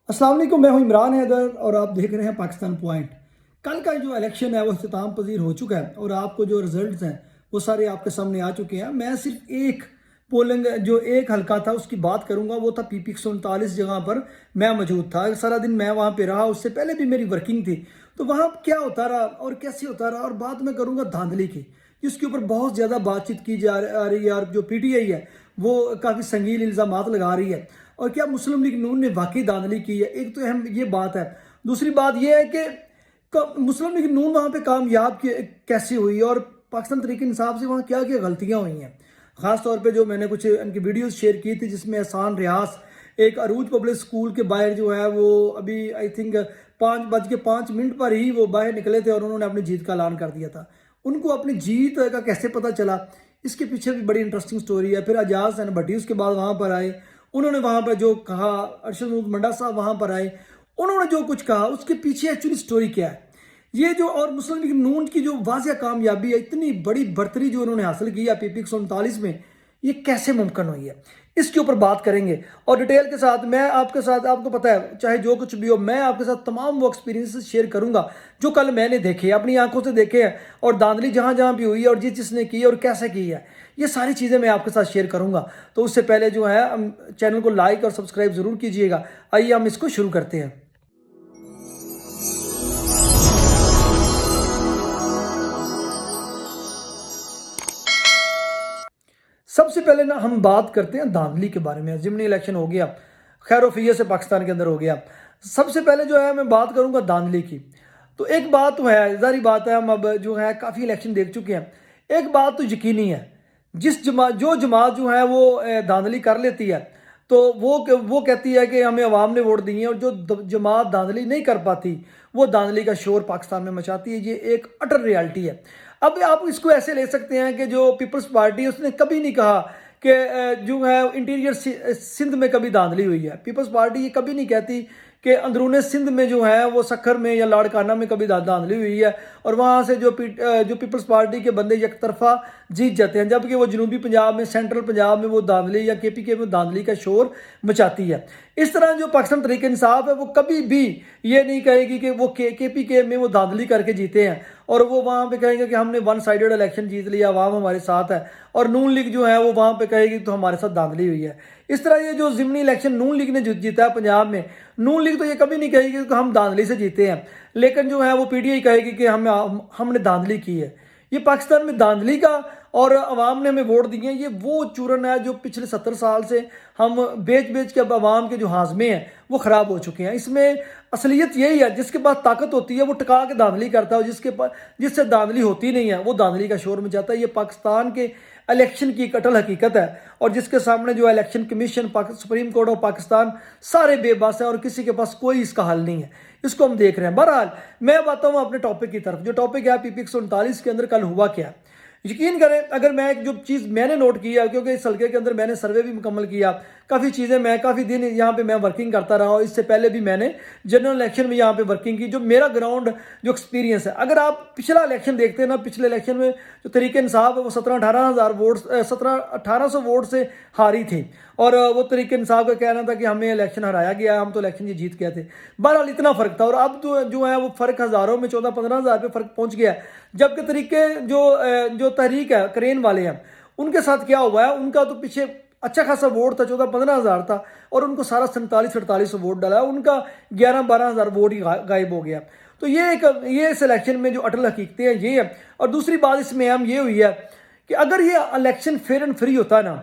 अस्सलाम वालेकुम, मैं हूं इमरान हैदर और आप देख रहे हैं पाकिस्तान पॉइंट। कल का जो इलेक्शन है वो इख्तिताम पजीर हो चुका है और आपको जो रिजल्ट्स हैं वो सारे आपके सामने आ चुके हैं। मैं सिर्फ एक पोलिंग जो एक हलका था उसकी बात करूंगा, वो था पीपी 139 जगह पर मैं मौजूद था। सारा दिन मैं वहां पे रहा, उससे पहले भी मेरी वर्किंग थी। तो वहां क्या होता रहा और कैसे होता रहा, और बात मैं करूंगा धांधली की, जिसके ऊपर बहुत ज़्यादा बातचीत की जा रही है और जो पीटीआई है वो काफ़ी संगीन इल्ज़ामात लगा रही है। और क्या मुस्लिम लीग नून ने वाकई धांधली की है, एक तो अहम ये बात है। दूसरी बात ये है कि मुस्लिम लीग नून वहाँ पे कामयाब कैसे हुई और पाकिस्तान तरीके इंसाफ से वहाँ क्या क्या गलतियाँ हुई हैं। ख़ास तौर पे जो मैंने कुछ इनकी वीडियोस शेयर की थी जिसमें एहसान रियास एक अरूज पब्लिक स्कूल के बाहर जो है वो अभी आई थिंक 5:05 पर ही वो बाहर निकले थे और उन्होंने अपनी जीत का ऐलान कर दिया था। उनको अपनी जीत का कैसे पता चला, इसके पीछे भी बड़ी इंटरेस्टिंग स्टोरी है। फिर एजाज हसन भट्टी उसके बाद वहाँ पर आए, उन्होंने वहाँ पर जो कहा, अरशद महमूद मंडा साहब वहाँ पर आए, उन्होंने जो कुछ कहा उसके पीछे एक्चुअली स्टोरी क्या है ये जो, और मुस्लिम लीग नून की जो वाजिया कामयाबी है, इतनी बड़ी बढ़तरी जो उन्होंने हासिल की है पीपी 139 में, ये कैसे मुमकिन हुई है, इसके ऊपर बात करेंगे। और डिटेल के साथ मैं आपके साथ, आपको पता है चाहे जो कुछ भी हो, मैं आपके साथ तमाम वो एक्सपीरियंसेस शेयर करूंगा जो कल मैंने देखे, अपनी आंखों से देखे हैं, और धांधली जहां जहां भी हुई है और जिसने की है और कैसे की है, ये सारी चीज़ें मैं आपके साथ शेयर करूंगा। तो उससे पहले जो है चैनल को लाइक और सब्सक्राइब ज़रूर कीजिएगा। आइए हम इसको शुरू करते हैं। सबसे पहले ना हम बात करते हैं धांधली के बारे में। जिमनी इलेक्शन हो गया, खैर वफियत से पाकिस्तान के अंदर हो गया। सबसे पहले जो है मैं बात करूंगा धांधली की। तो एक बात तो है, जारी बात है, हम अब जो है काफ़ी इलेक्शन देख चुके हैं। एक बात तो यकीनी है, जो जमात जो है वो धांधली कर लेती है तो वो कहती है कि हमें अवाम ने वोट दिए, और जो जमात धांधली नहीं कर पाती वो धांधली का शोर पाकिस्तान में मचाती है। ये एक अटर रियलिटी है। अब आप इसको ऐसे ले सकते हैं कि जो पीपल्स पार्टी, उसने कभी नहीं कहा कि जो है इंटीरियर सिंध में कभी धांधली हुई है। पीपल्स पार्टी ये कभी नहीं कहती कि अंदरूनी सिंध में जो है वो सखर में या लाड़काना में कभी धांधली हुई है और वहाँ से जो पीपल्स पार्टी के बंदे एक तरफा जीत जाते हैं, जबकि वो जनूबी पंजाब में, सेंट्रल पंजाब में वो धांधली या केपीके में धांधली का शोर मचाती है। इस तरह जो पाकिस्तान तरीके इंसाफ है वो कभी भी ये नहीं कहेगी कि वो केपीके में वो धांधली करके जीते हैं और वो वहाँ पे कहेंगे कि हमने वन साइडेड इलेक्शन जीत लिया, अवाम हमारे साथ है, और नून लीग जो है वो वहाँ पे कहेगी तो हमारे साथ धांधली हुई है। इस तरह ये जो ज़िमनी इलेक्शन नून लीग ने जीता है पंजाब में, नून लीग तो ये कभी नहीं कहेगी कि हम धांधली से जीते हैं, लेकिन जो है वो पीटीआई कहेगी कि हमने धांधली की है। ये पाकिस्तान में धांधली का और अवाम ने हमें वोट दिए, ये वो चूरन है जो पिछले 70 साल से हम बेच बेच के अब अवाम के जो हाजमे हैं वो ख़राब हो चुके हैं। इसमें असलियत यही है, जिसके पास ताकत होती है वो टिका के धांधली करता है, और जिससे धांधली होती नहीं है वो धांधली का शोर मचाता है। ये पाकिस्तान के इलेक्शन की एक अटल हकीकत है, और जिसके सामने जो election commission, supreme court of Pakistan सारे बेबस हैं और किसी के पास कोई इसका हल नहीं है। इसको हम देख रहे हैं। बहरहाल मैं आता हूँ अपने टॉपिक की तरफ। जो टॉपिक है पीपी 139 के अंदर कल हुआ क्या। यकीन करें, अगर मैं एक जो चीज़ मैंने नोट किया, क्योंकि इस हल्के के अंदर मैंने सर्वे भी मुकम्मल किया, काफ़ी चीज़ें, मैं काफ़ी दिन यहाँ पे मैं वर्किंग करता रहा, और इससे पहले भी मैंने जनरल इलेक्शन में यहाँ पे वर्किंग की। जो मेरा ग्राउंड जो एक्सपीरियंस है, अगर आप पिछला इलेक्शन देखते हैं ना, पिछले इलेक्शन में जो तरीके इंसाफ है वो 17-18 हज़ार वोट, 1700-1800 वोट से हारी थी, और वो तरीके इंसाफ का कहना था कि हमें इलेक्शन हराया गया, हम तो इलेक्शन ये जीत गए थे। बहरहाल इतना फ़र्क था, और अब तो जो है वो फ़र्क हज़ारों में 14-15 हज़ार पे फ़र्क पहुँच गया। जबकि तरीके जो तहरीक है, करेन वाले हैं, उनके साथ क्या हुआ है, उनका तो पीछे अच्छा खासा वोट था, 14-15 हज़ार था, और उनको सारा 47-48 वोट डाला, उनका 11-12 हज़ार वोट ही गायब हो गया। तो ये इस इलेक्शन में जो अटल हकीकतें हैं ये है। और दूसरी बात इसमें अहम ये हुई है कि अगर ये इलेक्शन फेयर एंड फ्री होता ना,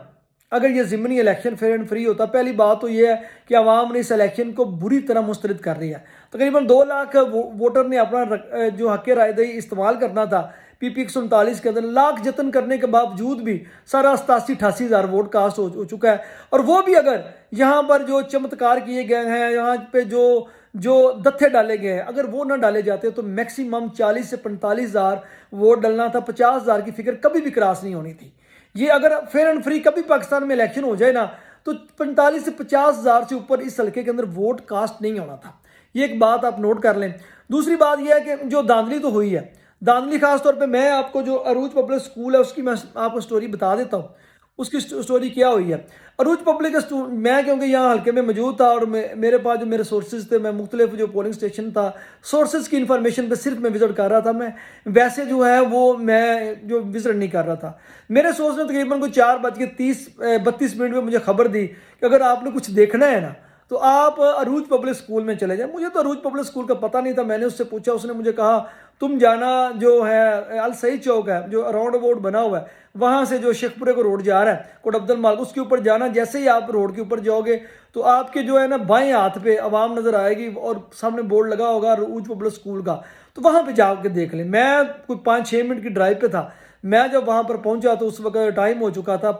अगर ये ज़िमनी इलेक्शन फेयर एंड फ्री होता, पहली बात तो ये है कि आवाम ने इस इलेक्शन को बुरी तरह मुस्तरद कर दिया। तकरीबन 2 लाख वोटर ने अपना जो हक राय दही इस्तेमाल करना था पीपी 139 के अंदर, लाख जतन करने के बावजूद भी सारा 87-88 हज़ार वोट कास्ट हो चुका है। और वो भी अगर यहाँ पर जो चमत्कार किए गए हैं, यहाँ पे जो दत्थे डाले गए हैं, अगर वो ना डाले जाते तो मैक्सिमम 40 से 45 हज़ार वोट डलना था। 50 हज़ार की फिगर कभी भी क्रॉस नहीं होनी थी। ये अगर फेयर एंड फ्री कभी पाकिस्तान में इलेक्शन हो जाए ना, तो 45 से 50 हज़ार से ऊपर इस हल्के के अंदर वोट कास्ट नहीं होना था। ये एक बात आप नोट कर लें। दूसरी बात यह है कि जो धांधली तो हुई है, धांधली खास तौर पे मैं आपको जो अरूज पब्लिक स्कूल है उसकी मैं आपको स्टोरी बता देता हूँ। उसकी स्टोरी क्या हुई है। अरूज पब्लिक मैं क्योंकि यहाँ हल्के में मौजूद था और मेरे पास जो मेरे सोर्सेज थे, मैं मुख्तलिफ जो पोलिंग स्टेशन था सोर्सेज की इन्फॉर्मेशन पे सिर्फ मैं विजिट कर रहा था। मैं वैसे जो है वो मैं जो विजिट नहीं कर रहा था। मेरे सोर्स ने तकरीबन कोई 4:32 में मुझे खबर दी कि अगर आपने कुछ देखना है ना तो आप अरूज पब्लिक स्कूल में चले जाए। मुझे तो अरूज पब्लिक स्कूल का पता नहीं था। मैंने उससे पूछा, उसने मुझे कहा तुम जाना जो है अल सही चौक है जो राउंड अबाउट बना हुआ है, वहाँ से जो शेखपुरे को रोड जा रहा है कोट अब्दुल माल, उसके ऊपर जाना। जैसे ही आप रोड के ऊपर जाओगे तो आपके जो है ना बाएं हाथ पे आवाम नज़र आएगी और सामने बोर्ड लगा होगा अरूज पब्लिक स्कूल का, तो वहाँ पे जाके देख लें। मैं कोई 5-6 मिनट की ड्राइव पे था। मैं जब वहाँ पर पहुँचा तो उस वक्त टाइम हो चुका था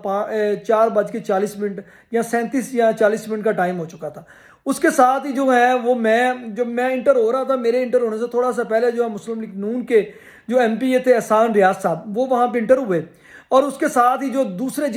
4:40 या 37 या 40 मिनट का टाइम हो चुका था। उसके साथ ही जो है वो जब मैं इंटर हो रहा था, मेरे इंटर होने से थोड़ा सा पहले जो है मुस्लिम लीग नून के जो एमपी थे एहसान रियाज साहब, वो वहाँ पर इंटर हुए। और उसके साथ ही जो दूसरे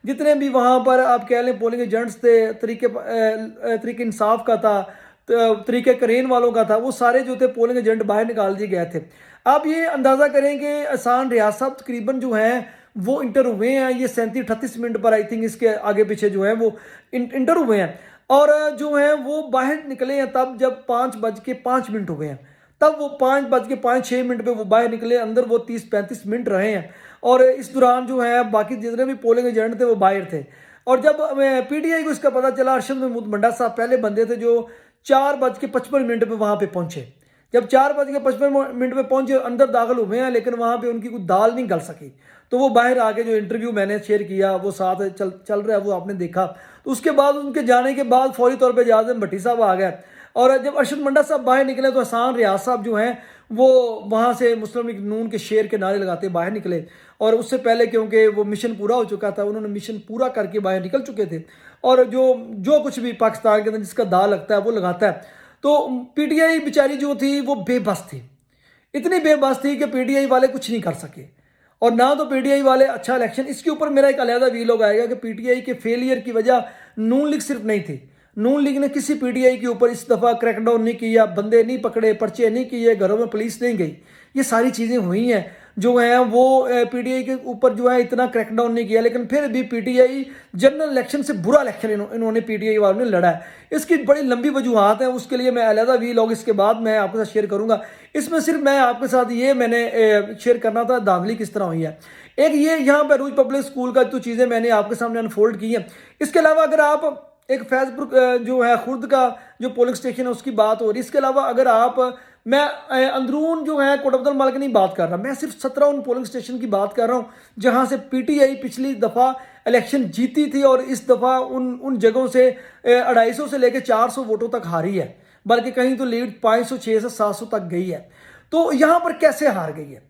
जितने भी वहाँ पर आप कह लें पोलिंग एजेंट्स थे, तरीके इंसाफ का था, तरीके करेन वालों का था, वो सारे जो थे पोलिंग एजेंट बाहर निकाल दिए गए थे। आप ये अंदाज़ा करें कि एहसान रियाज साहब तकरीबन जो हैं वो इंटर हुए हैं, ये 37-38 मिनट पर आई थिंक इसके आगे पीछे जो है वो इंटर हुए हैं। और जो है वो बाहर निकले हैं तब जब 5:05 हुए हैं, तब वो 5:05-6 पे वो बाहर निकले। अंदर वो 30-35 मिनट रहे हैं और इस दौरान जो है बाकी जितने भी पोलिंग एजेंट थे वो बाहर थे। और जब पीटीआई को इसका पता चला, अरशद महमूद मंडा साहब पहले बंदे थे जो 4:55 पे वहाँ पे पहुँचे। जब 4:55 पे पहुँचे, अंदर दाखिल हुए हैं लेकिन वहाँ पे उनकी कोई दाल नहीं गल सकी, तो वो बाहर आके जो इंटरव्यू मैंने शेयर किया वो साथ चल रहा है, वो आपने देखा। तो उसके बाद उनके जाने के बाद फौरी तौर पर जाज़िम भट्टी साहब आ गए और जब अरशद मंडा साहब बाहर निकले तो एहसान रियाज साहब जो हैं वो वहाँ से मुस्लिम लीग नून के शेर के नारे लगाते बाहर निकले। और उससे पहले क्योंकि वो मिशन पूरा हो चुका था, उन्होंने मिशन पूरा करके बाहर निकल चुके थे और जो कुछ भी पाकिस्तान के अंदर जिसका दाव लगता है वो लगाता है। तो पीटीआई बेचारी जो थी वो बेबस थी, इतनी बेबस थी कि पीटीआई वाले कुछ नहीं कर सके। और ना तो पीटीआई वाले अच्छा इलेक्शन, इसके ऊपर मेरा एक अलहदा वीलॉग आएगा कि पीटीआई के फेलियर की वजह नून लीग सिर्फ नहीं थी। नून लीग ने किसी पीटीआई के ऊपर इस दफ़ा क्रैकडाउन नहीं किया, बंदे नहीं पकड़े, पर्चे नहीं किए, घरों में पुलिस नहीं गई, ये सारी चीज़ें हुई हैं जो हैं वो पीटीआई के ऊपर जो है इतना क्रैकडाउन नहीं किया। लेकिन फिर भी पीटीआई जनरल इलेक्शन से बुरा इलेक्शन इन्होंने पीटीआई वालों ने लड़ा है। इसकी बड़ी लंबी वजूहत हैं, उसके लिए मैं अलहदा वीलॉग इसके बाद मैं आपके साथ शेयर करूँगा। इसमें सिर्फ मैं आपके साथ ये मैंने शेयर करना था धांधली किस तरह हुई है। एक ये यहाँ पर अरूज पब्लिक स्कूल का जो चीज़ें मैंने आपके सामने अनफोल्ड की हैं। इसके अलावा अगर आप एक फैसपुर जो है खुर्द का जो पोलिंग स्टेशन है उसकी बात हो रही है, इसके अलावा अगर आप मैं अंदरून जो है कोट अब्दुल माल की नहीं बात कर रहा, मैं सिर्फ 17 उन पोलिंग स्टेशन की बात कर रहा हूँ जहाँ से पीटीआई पिछली दफ़ा इलेक्शन जीती थी और इस दफ़ा उन जगहों से 250 से लेकर 400 वोटों तक हारी है, बल्कि कहीं तो लीड 500, 600, 700 तक गई है। तो यहाँ पर कैसे हार गई है,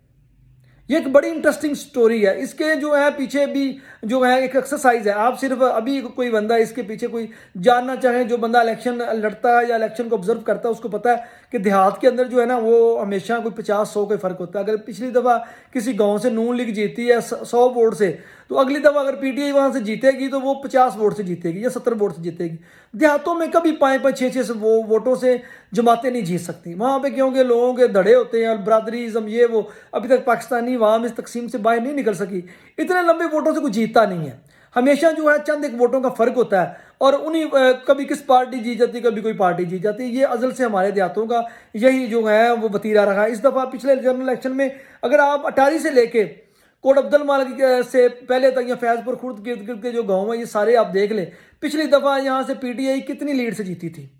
ये एक बड़ी इंटरेस्टिंग स्टोरी है। इसके जो है पीछे भी जो है एक एक्सरसाइज है। आप सिर्फ अभी कोई बंदा इसके पीछे कोई जानना चाहे, जो बंदा इलेक्शन लड़ता है या इलेक्शन को ऑब्जर्व करता है उसको पता है कि देहात के अंदर जो है ना वो हमेशा कोई 50-100 का फ़र्क होता है। अगर पिछली दफ़ा किसी गांव से नून लीग जीती है 100 वोट से, तो अगली दफ़ा अगर पीटीआई वहाँ से जीतेगी तो वो 50 वोट से जीतेगी या 70 वोट से जीतेगी। देहातों में कभी 5-5, 6-6 वोटों से जमातें नहीं जीत सकती वहाँ पे, क्योंकि लोगों के धड़े होते हैं, बरादरीज़म ये वो। अभी तक पाकिस्तानी अवाम इस तकसीम से बाहर नहीं निकल सकी, इतने लंबे वोटों से कोई जीतता नहीं है। हमेशा जो है चंद एक वोटों का फ़र्क होता है और उन्हीं कभी किस पार्टी जीत जाती, कभी कोई पार्टी जीत जाती। ये अज़ल से हमारे देहातों का यही जो है वो वतीरा रहा है। इस दफ़ा पिछले जनरल इलेक्शन में अगर आप अटारी से लेके कोट अब्दुल माल से पहले तक या फैज़पुर खुर्द गिर्द गिर्द के जो गाँव हैं ये सारे आप देख लें, पिछली दफ़ा यहाँ से पीटीआई कितनी लीड से जीती थी,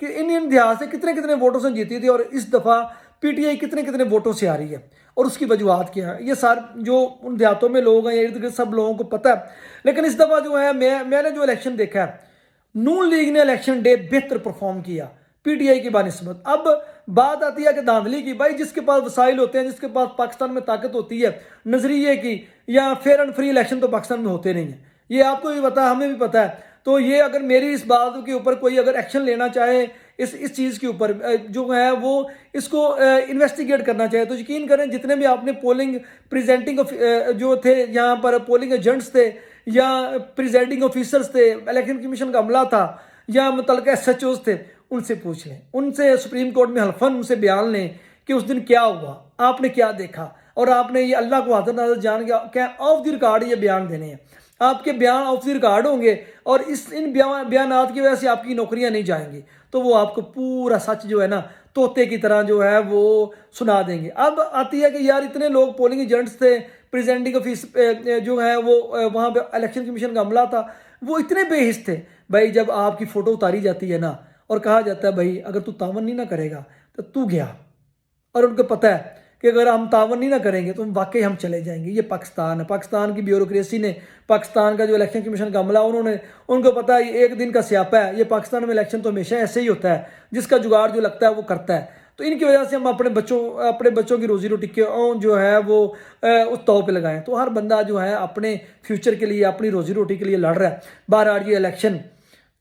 कि इन देहात से कितने कितने वोटों से जीती थी, और इस दफ़ा पीटीआई कितने कितने वोटों से आ रही है और उसकी वजूहत क्या है, ये सारे जो उन देहातों में लोग हैं इर्द गिर्द सब लोगों को पता है। लेकिन इस दफ़ा जो है मैंने जो इलेक्शन देखा है, नून लीग ने इलेक्शन डे बेहतर परफॉर्म किया पीटीआई की बानिस्बत। अब बात आती है कि धांधली की, भाई जिसके पास वसाइल होते हैं, जिसके पास पाकिस्तान में ताकत होती है नजरिए की, या फेयर एंड फ्री इलेक्शन तो पाकिस्तान में होते नहीं हैं, ये आपको भी पता है, हमें भी पता है। तो ये अगर मेरी इस बात के ऊपर कोई अगर एक्शन लेना चाहे इस चीज़ के ऊपर जो है वो इसको इन्वेस्टिगेट करना चाहे, तो यकीन करें जितने भी आपने पोलिंग प्रेजेंटिंग जो थे यहाँ पर पोलिंग एजेंट्स थे या प्रिजाइडिंग ऑफिसर्स थे, इलेक्शन कमीशन का अमला था या मुतल्लिका एसएचओज थे, उनसे पूछ लें, उनसे सुप्रीम कोर्ट में हल्फन उनसे बयान लें कि उस दिन क्या हुआ, आपने क्या देखा, और आपने ये अल्लाह को हाज़िर नाज़िर जान के क्या ऑफ द रिकॉर्ड ये बयान देने हैं। आपके बयान ऑफ द रिकॉर्ड होंगे और इन बयानात की वजह से आपकी नौकरियां नहीं जाएंगी, तो वो आपको पूरा सच जो है ना तोते की तरह जो है वो सुना देंगे। अब आती है कि यार इतने लोग पोलिंग एजेंट्स थे, प्रिजाइडिंग ऑफिस जो है वो वहाँ पे इलेक्शन कमीशन का अमला था, वो इतने बेहिस थे। भाई जब आपकी फ़ोटो उतारी जाती है ना और कहा जाता है भाई अगर तू तावन नहीं ना करेगा तो तू गया, और उनको पता है कि अगर हम तावन नहीं ना करेंगे तो वाकई हम चले जाएंगे। ये पाकिस्तान है, पाकिस्तान की ब्यूरोक्रेसी ने, पाकिस्तान का जो इलेक्शन कमीशन का अमला उन्होंने, उनको पता है ये एक दिन का स्यापा है। ये पाकिस्तान में इलेक्शन तो हमेशा ऐसे ही होता है, जिसका जुगाड़ जो लगता है वो करता है। तो इनकी वजह से हम अपने बच्चों की रोजी रोटी क्यों जो है वो उस तौर पे लगाएं। तो हर बंदा जो है अपने फ्यूचर के लिए, अपनी रोजी रोटी के लिए लड़ रहा है। बहरहाल ये इलेक्शन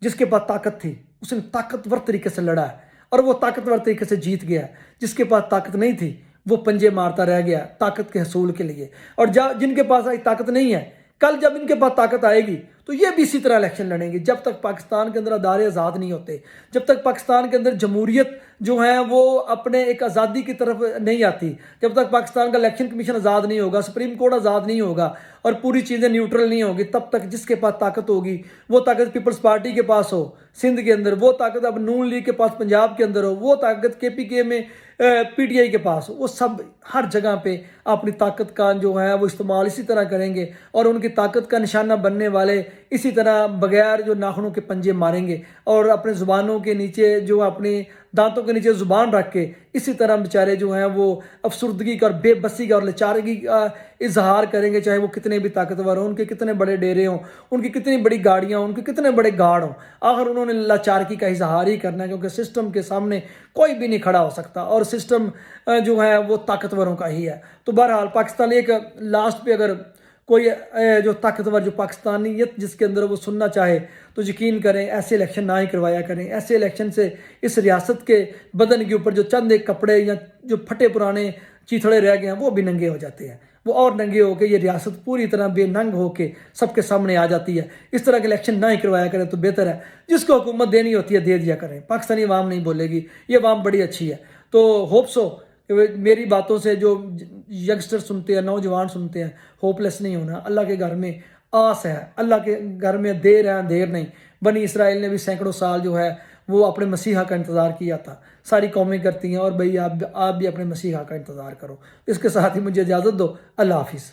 जिसके पास ताकत थी उसने ताकतवर तरीके से लड़ा है और वो ताकतवर तरीके से जीत गया। जिसके पास ताकत नहीं थी वो पंजे मारता रह गया ताकत के हसूल के लिए। और जिनके पास आज ताकत नहीं है, कल जब इनके पास ताकत आएगी तो ये भी इसी तरह इलेक्शन लड़ेंगे। जब तक पाकिस्तान के अंदर अदारे आज़ाद नहीं होते, जब तक पाकिस्तान के अंदर जमहूरियत जो है वो अपने एक आज़ादी की तरफ नहीं आती, जब तक पाकिस्तान का इलेक्शन कमीशन आज़ाद नहीं होगा, सुप्रीम कोर्ट आज़ाद नहीं होगा और पूरी चीज़ें न्यूट्रल नहीं होगी, तब तक जिसके पास ताकत होगी, वो ताकत पीपल्स पार्टी के पास हो सिंध के अंदर, वो ताकत अब नून लीग के पास पंजाब के अंदर हो, वो ताकत KPK में PTI के पास हो, वो सब हर जगह पे अपनी ताकत का जो है वो इस्तेमाल इसी तरह करेंगे और उनकी ताकत का निशाना बनने वाले इसी तरह बगैर जो नाखूनों के पंजे मारेंगे और अपने ज़ुबानों के नीचे जो अपने दांतों के नीचे ज़ुबान रख के इसी तरह बेचारे जो हैं वो अफसुर्दगी का और बेबसी का और लाचारगी का इजहार करेंगे। चाहे वो कितने भी ताकतवर हों, उनके कितने बड़े डेरे हों, उनकी कितनी बड़ी गाड़ियाँ हों, उनके कितने बड़े गार्ड हों, आखिर उन्होंने लाचारगी का इजहार ही करना है, क्योंकि सिस्टम के सामने कोई भी नहीं खड़ा हो सकता और सिस्टम जो है वो ताकतवरों का ही है। तो बहरहाल पाकिस्तान एक लास्ट पे अगर कोई जो ताकतवर जो पाकिस्तानियत जिसके अंदर वो सुनना चाहे तो यकीन करें ऐसे इलेक्शन ना ही करवाया करें। ऐसे इलेक्शन से इस रियासत के बदन के ऊपर जो चंद एक कपड़े या जो फटे पुराने चीथड़े रह गए हैं वो भी नंगे हो जाते हैं, वो और नंगे होकर ये रियासत पूरी तरह बेनंग होकर सबके सामने आ जाती है। इस तरह के इलेक्शन ना ही करवाया करें तो बेहतर है। जिसको हुकूमत देनी होती है दे दिया करें, पाकिस्तानी अवाम नहीं बोलेगी, ये अवाम बड़ी अच्छी है। तो होप सो कि मेरी बातों से जो यंगस्टर सुनते हैं, नौजवान सुनते हैं, होपलेस नहीं होना। अल्लाह के घर में आस है, अल्लाह के घर में देर है देर नहीं। बनी इसराइल ने भी सैकड़ों साल जो है वो अपने मसीहा का इंतज़ार किया था, सारी कौमें करती हैं और भाई आप भी अपने मसीहा का इंतज़ार करो। इसके साथ ही मुझे इजाज़त दो, अल्लाह हाफिज़।